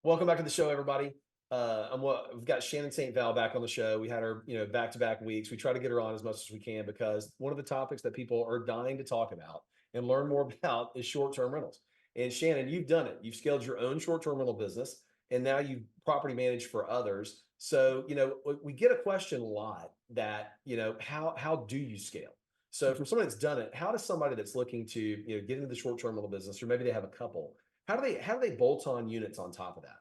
Welcome back to the show, everybody. We've got Shannon St back on the show. We had her, back-to-back weeks. We try to get her on as much as we can because one of the topics that people are dying to talk about and learn more about is short-term rentals. And Shannon, you've done it. You've scaled your own short-term rental business, and now you property manage for others. So, we get a question a lot that, how do you scale? So, from somebody that's done it, how does somebody that's looking to, get into the short-term rental business, or maybe they have a couple, how do they bolt on units on top of that?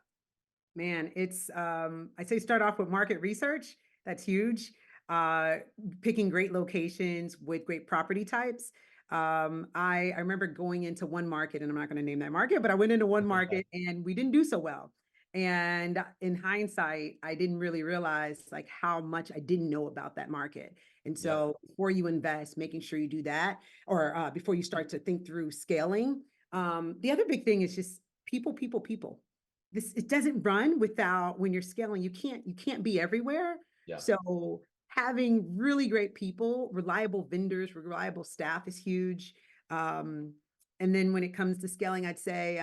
Man, it's I'd say start off with market research. That's huge. Uh, Picking great locations with great property types. I remember going into one market, and I'm not going to name that market, but I went into one market and we didn't do so well. And in hindsight, I didn't really realize like how much I didn't know about that market. And Yeah. so before you invest, making sure you do that, or before you start to think through scaling. The other big thing is just people. This it doesn't run without when you're scaling. You can't be everywhere. Yeah. So having really great people, reliable vendors, reliable staff is huge. Um, and then when it comes to scaling, I'd say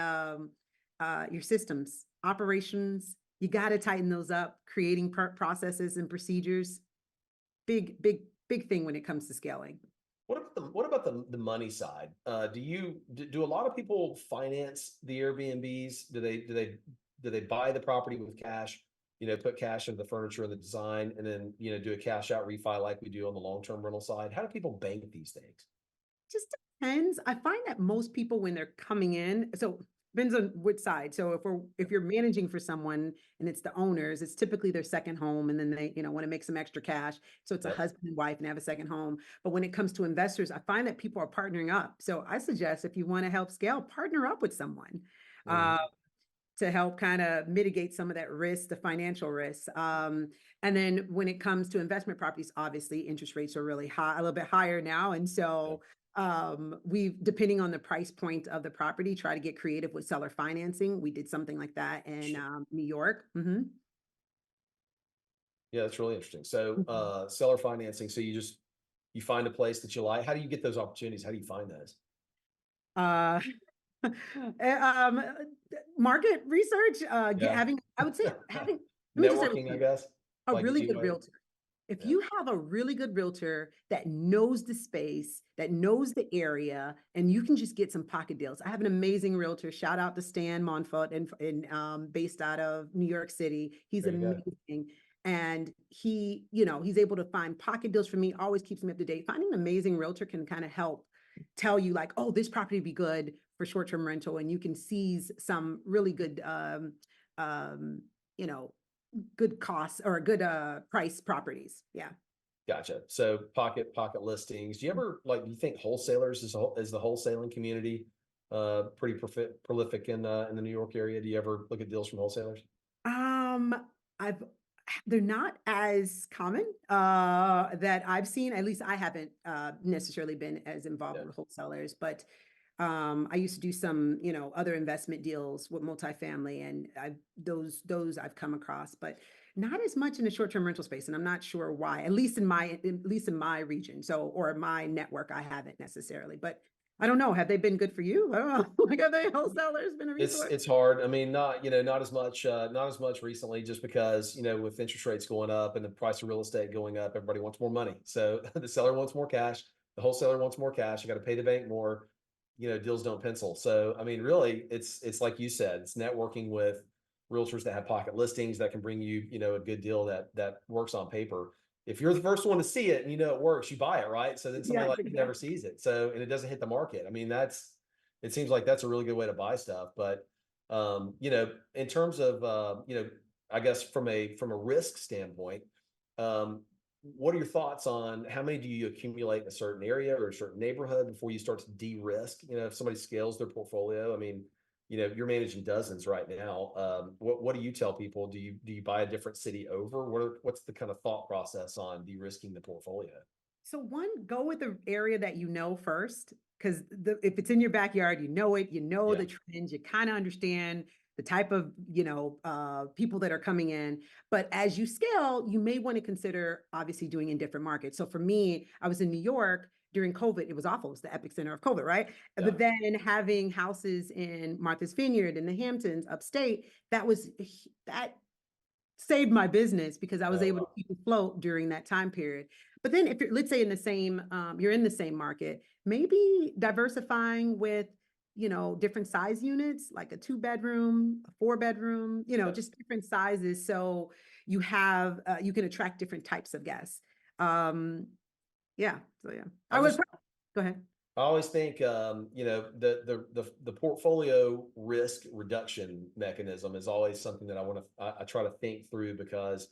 your systems, operations, you got to tighten those up. Creating processes and procedures, big thing when it comes to scaling. What about the money side? Do a lot of people finance the Airbnbs? Do they buy the property with cash? Put cash into the furniture and the design, and then do a cash out refi like we do on the long term rental side. How do people bank these things? Just depends. I find that most people when they're coming in, so depends on which side. So if you're managing for someone and it's the owners, it's typically their second home, and then they want to make some extra cash. So it's a Yep. husband and wife and have a second home. But when it comes to investors, I find that people are partnering up. So I suggest if you want to help scale, partner up with someone. Uh, Mhm. to help kind of mitigate some of that risk, the financial risk. And then when it comes to investment properties, obviously interest rates are really high, a little bit higher now. And Yeah. so we've, depending on the price point of the property, try to get creative with seller financing. We did something like that in Sure. New York. Yeah, that's really interesting. So, Mhm. seller financing. So you find a place that you like. How do you get those opportunities? How do you find those? Uh, um, Market research, Yeah. having, I would say having, let me just say Networking, I guess, a like a really two good way. realtor. If Yeah. you have a really good realtor that knows the space, that knows the area, and you can just get some pocket deals. I have an amazing realtor. Shout out to Stan Monfort, based out of New York City. He's There you go. amazing. And he's able to find pocket deals for me, always keeps me up to date. Finding an amazing realtor can kind of help tell you like, oh, this property would be good for short-term rental, and you can seize some really good um, you know, good costs or good price properties. Yeah. Gotcha. So pocket listings. Do you ever do you think wholesalers is the wholesaling community pretty prolific in the New York area? Do you ever look at deals from wholesalers? Um, I've they're not as common that I've seen. At least I haven't necessarily been as involved Yeah. with wholesalers, but I used to do some, other investment deals with multifamily, and those I've come across, but not as much in the short-term rental space. And I'm not sure why. At least in my region, so or my network, I haven't necessarily. But I don't know. Have they been good for you? I don't know. Like, have they wholesalers been a It's resource? it's hard. I mean, not as much recently, just because with interest rates going up and the price of real estate going up, everybody wants more money. So the seller wants more cash, the wholesaler wants more cash. You got to pay the bank more. Deals don't pencil. So I mean, really, it's like you said, it's networking with realtors that have pocket listings that can bring you a good deal that works on paper. If you're the first one to see it and it works, you buy it, right? So then somebody Yes, like you never exactly. sees it. So and it doesn't hit the market. I mean, it seems like that's a really good way to buy stuff. But in terms of I guess from a risk standpoint, um, what are your thoughts on how many do you accumulate in a certain area or a certain neighborhood before you start to de-risk? If somebody scales their portfolio, I mean, you're managing dozens right now. What do you tell people? Do you buy a different city over? What's the kind of thought process on de-risking the portfolio? So one, go with the area that you know first, because if it's in your backyard, you know it, you know Yeah. the trends, you kind of understand the type of people that are coming in. But as you scale, you may want to consider obviously doing in different markets. So for me, I was in New York. during COVID, it was awful. It was the epicenter of COVID, right? Yeah. But then having houses in Martha's Vineyard in the Hamptons, upstate, that saved my business because I was Oh, able to wow. keep afloat during that time period. But then if you're, let's say in the same, you're in the same market, maybe diversifying with, different size units, like a 2 bedroom, a 4 bedroom, Yeah. just different sizes. So you can attract different types of guests. Yeah. So yeah, I I would, just go ahead. I always think, the portfolio risk reduction mechanism is always something that I try to think through because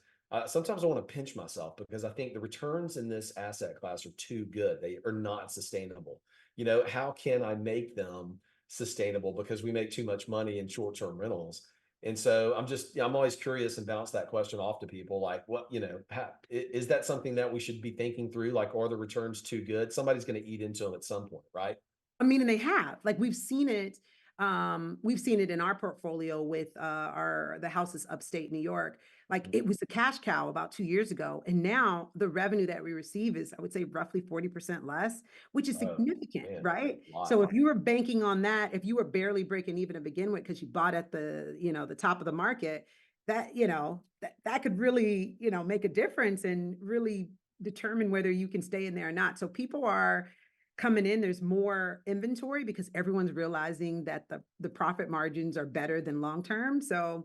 sometimes I want to pinch myself because I think the returns in this asset class are too good. They are not sustainable. How can I make them sustainable because we make too much money in short-term rentals? And so I'm always curious and bounce that question off to people like, is that something that we should be thinking through? Like, are the returns too good? Somebody's going to eat into them at some point, right? I mean, and they have, like, we've seen it in our portfolio with the houses upstate New York. Like, Mhm. it was a cash cow about 2 years ago. And now the revenue that we receive is, I would say, roughly 40% less, which is Oh, significant, man, right? a lot. So if you were banking on that, if you were barely breaking even to begin with, because you bought at the top of the market, that could really, make a difference and really determine whether you can stay in there or not. So people are coming in, there's more inventory because everyone's realizing that the profit margins are better than long term. So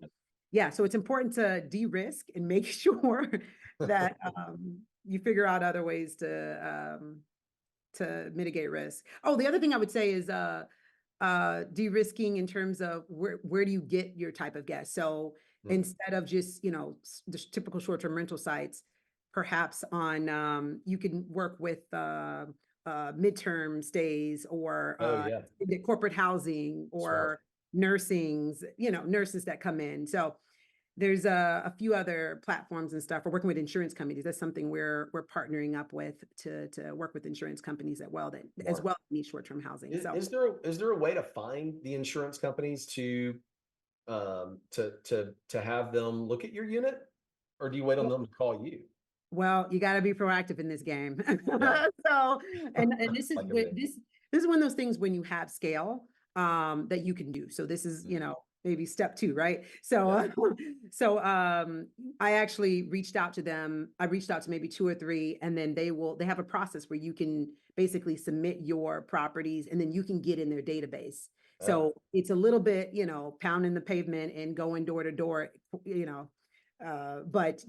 yeah, so it's important to de-risk and make sure that you figure out other ways to mitigate risk. Oh, the other thing I would say is de-risking in terms of where do you get your type of guest. So Mm. instead of just the typical short-term rental sites, perhaps on you can work with midterm stays or Oh, yeah, the corporate housing smart. or nurses that come in. So there's a few other platforms and stuff. We're working with insurance companies. That's something we're partnering up with to work with insurance companies as Smart. well need short-term housing. So Is there a way to find the insurance companies to have them look at your unit, or do you wait on them to call you? well, you got to be proactive in this game. Yeah, So, and this is like everything. this is one of those things when you have scale that you can do. So this is, Mhm. maybe step two, right? So, Yeah. I actually reached out to them. I reached out to maybe two or three, and then they have a process where you can basically submit your properties, and then you can get in their database. Oh, So it's a little bit, pounding the pavement and going door to door, but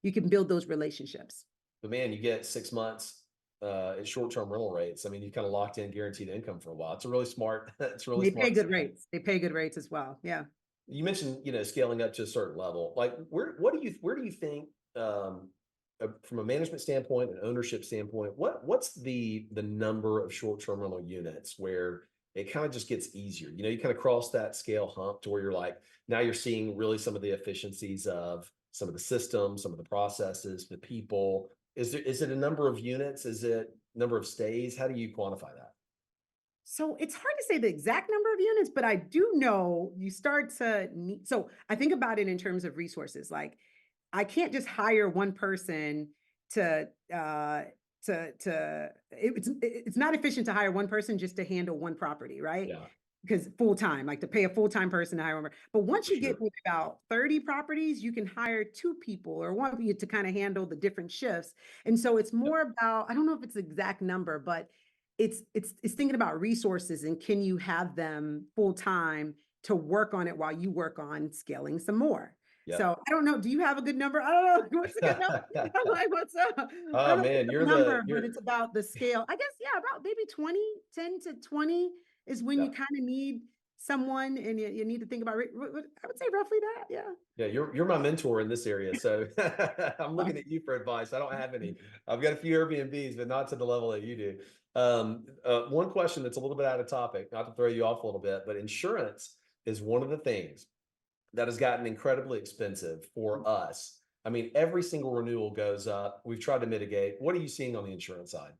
you can build those relationships. but man, you get 6 months at short-term rental rates. I mean, you kind of locked in guaranteed income for a while. It's a really smart. It's a really They pay smart good setup. rates. They pay good rates as well. Yeah. You mentioned, scaling up to a certain level. Like, where do you think, from a management standpoint, an ownership standpoint, what's the number of short-term rental units where it kind of just gets easier? You kind of cross that scale hump to where you're like, now you're seeing really some of the efficiencies of some of the systems, some of the processes, the people. Is it a number of units? Is it number of stays? How do you quantify that? So it's hard to say the exact number of units, but I do know you start to need. So I think about it in terms of resources. Like I can't just hire one person to it's not efficient to hire one person just to handle one property, right? Yeah, Because full time, like to pay a full-time person to hire one. But once for you get sure. with about 30 properties, you can hire two people or one of you to kind of handle the different shifts. And so it's Yep. more about, I don't know if it's the exact number, but it's thinking about resources and can you have them full time to work on it while you work on scaling some more. Yep. So I don't know. Do you have a good number? I don't know. What's a good number? I'm like, what's up? I Oh don't know man, the you're the number, but you're it's about the scale. I guess, yeah, about maybe 20, 10 to 20 is when you yeah. kind of need someone and you need to think about, I would say roughly that. Yeah. Yeah, you're my mentor in this area. So I'm looking at you for advice. I don't have any. I've got a few Airbnbs, but not to the level that you do. One question that's a little bit out of topic, not to throw you off a little bit, but insurance is one of the things that has gotten incredibly expensive for us. I mean, every single renewal goes up. We've tried to mitigate. What are you seeing on the insurance side?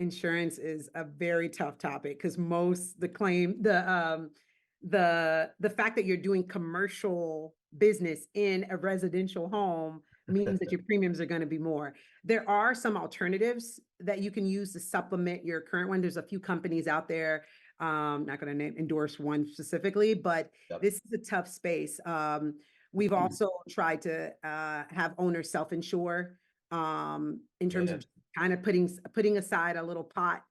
Insurance is a very tough topic because most the claim the fact that you're doing commercial business in a residential home, means that your premiums are going to be more. There are some alternatives that you can use to supplement your current one. There's a few companies out there. Not going to endorse one specifically, but Yep. this is a tough space. We've also tried to have owners self-insure in terms of Man, kind of putting aside a little pot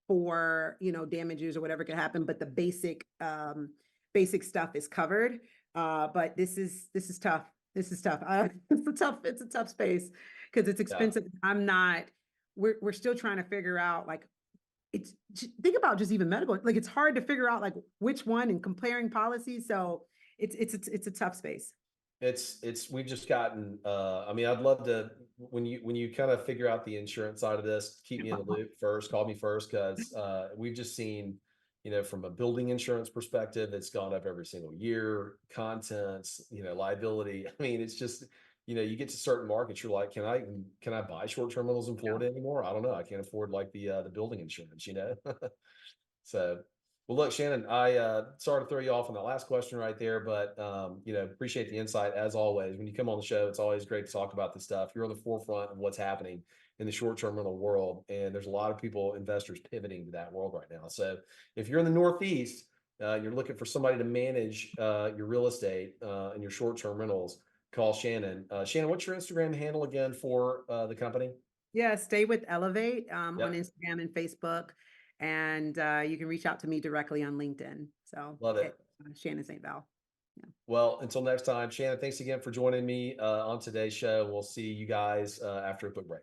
for, damages or whatever could happen, but the basic stuff is covered. But this is tough. This is tough. It's a tough space because it's yeah. expensive. We're still trying to figure out, like, think about just even medical, like it's hard to figure out like which one and comparing policies. So it's a tough space. We've just gotten, I mean, I'd love to, when you kind of figure out the insurance side of this, keep me in the loop first, call me first, because we've just seen, from a building insurance perspective, it's gone up every single year, contents, liability. I mean, it's just, you get to certain markets, you're like, can I buy short-term rentals in Yeah. Florida anymore? I don't know. I can't afford like the building insurance. So, well, look, Shannon, I sorry to throw you off on that last question right there, but appreciate the insight as always. When you come on the show, it's always great to talk about this stuff. You're on the forefront of what's happening in the short-term rental world, and there's a lot of people, investors, pivoting to that world right now. So, if you're in the Northeast, you're looking for somebody to manage your real estate and your short-term rentals, call Shannon. Shannon, what's your Instagram handle again for the company? Yeah, stay with Elevate on Yep, Instagram and Facebook, and you can reach out to me directly on LinkedIn. So love it. Shannon St. Val. Yeah. Well, until next time, Shannon, thanks again for joining me on today's show. We'll see you guys after a quick break.